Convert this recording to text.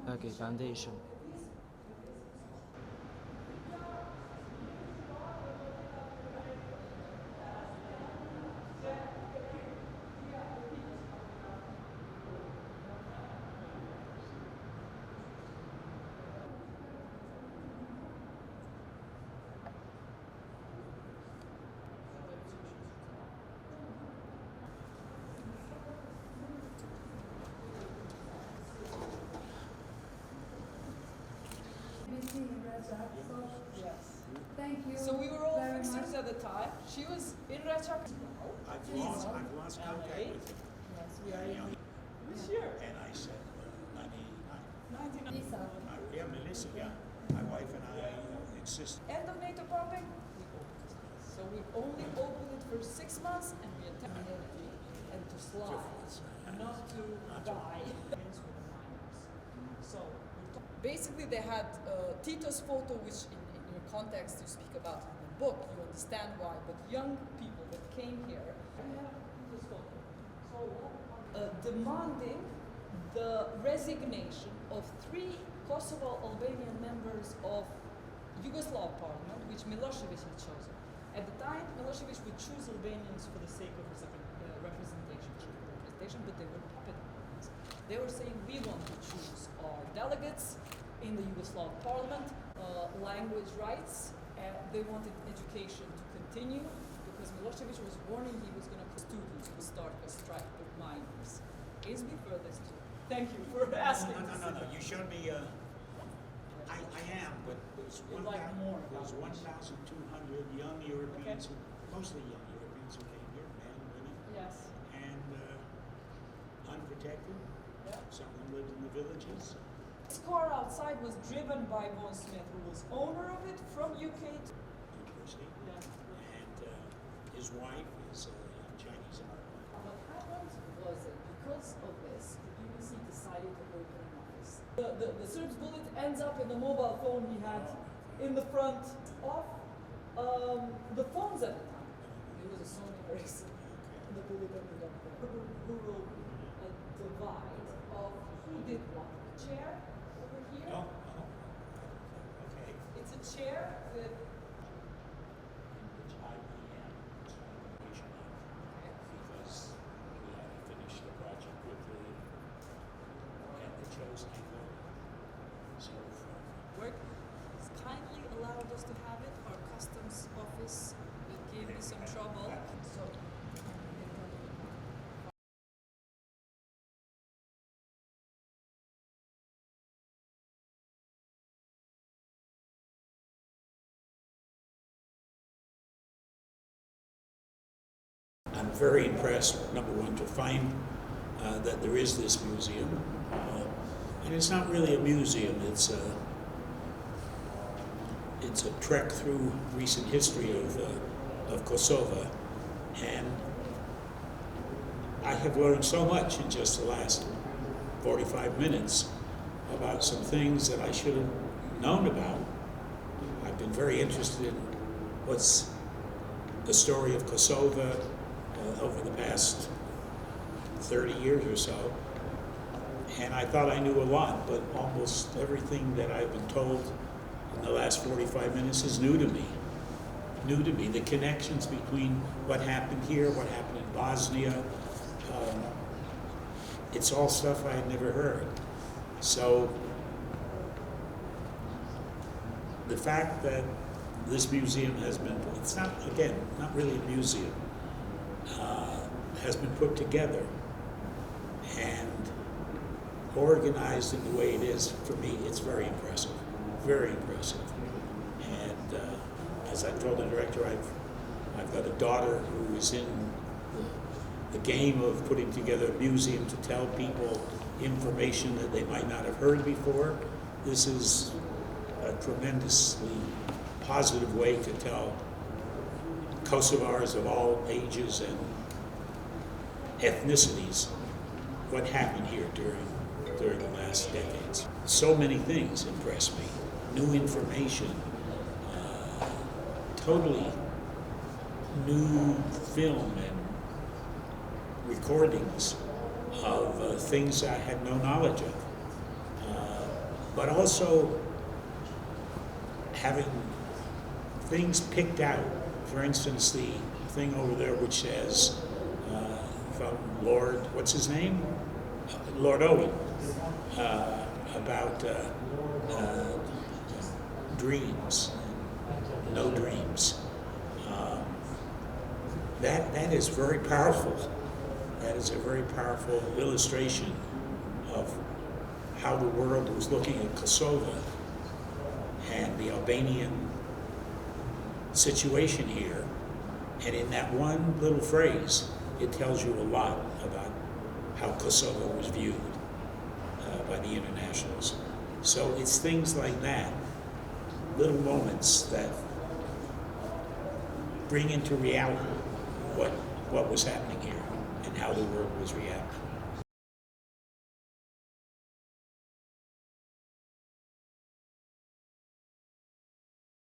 Okay, foundation. Yes. Thank you. So we were all very fixers much. at the time. She was in Rachak. I've lost contact with him. Yes, we are You know, in this year. and I said, 99. 99. Lisa. Yeah, Melissa, yeah. My wife and I insisted. End of NATO pumping. So we only opened it for 6 months and we attempted and to slide, not to die. So basically they had Tito's photo, which in your context you speak about in the book, you understand why, but young people that came here, Tito's photo. So demanding the resignation of 3 Kosovo Albanian members of Yugoslav parliament, which Milosevic had chosen. At the time, Milosevic would choose Albanians for the sake of representation, but they were puppet puppets. They were saying, we want to choose our delegates in the Yugoslav parliament, language rights, and they wanted education to continue because Milosevic was warning he was going to students would start a strike with minors. Is me furthest. Thank you for asking. No. You showed me. I am, but there's You'd like more there's about 1,200 young Europeans, mostly young Europeans who came here, men, women, Yes. and unprotected. Yeah. Some of them lived in the villages. This car outside was driven by Von Smith, who was owner of it from UK. University. Yeah. And his wife is a Chinese American. What happened was that because of this, the BBC decided to open an office. The Serb's bullet ends up in the mobile phone he had in the front of the phones at the time. It was a Sony Ericsson. The bullet ended up there. Rural divide of who did what. Chair over here. Oh, okay. It's a chair with Which IBM was one of the reason because we had to finish the project quickly and the chose angle. So from work has kindly allowed us to have it. Our customs office that gave me some trouble. So I'm very impressed, number one, to find that there is this museum. And it's not really a museum, it's a trek through recent history of Kosovo. And I have learned so much in just the last 45 minutes about some things that I should have known about. I've been very interested in what's the story of Kosovo over the past 30 years or so. And I thought I knew a lot, but almost everything that I've been told in the last 45 minutes is new to me. New to me, the connections between what happened here, what happened in Bosnia. It's all stuff I had never heard. So the fact that this museum has been, it's not, again, not really a museum, has been put together and organized in the way it is, for me, it's very impressive. Very impressive. And as I told the director, I've got a daughter who is in the game of putting together a museum to tell people information that they might not have heard before. This is a tremendously positive way to tell Kosovars of all ages and ethnicities what happened here during the last decades. So many things impressed me. New information, totally new film and recordings of things I had no knowledge of. but also having things picked out. For instance, the thing over there which says from Lord, what's his name? Lord Owen, about dreams, no dreams. That is very powerful. That is a very powerful illustration of how the world was looking at Kosovo and the Albanian situation here. And in that one little phrase, it tells you a lot about how Kosovo was viewed by the internationals. So it's things like that, little moments that bring into reality what was happening here and how the world was reacting.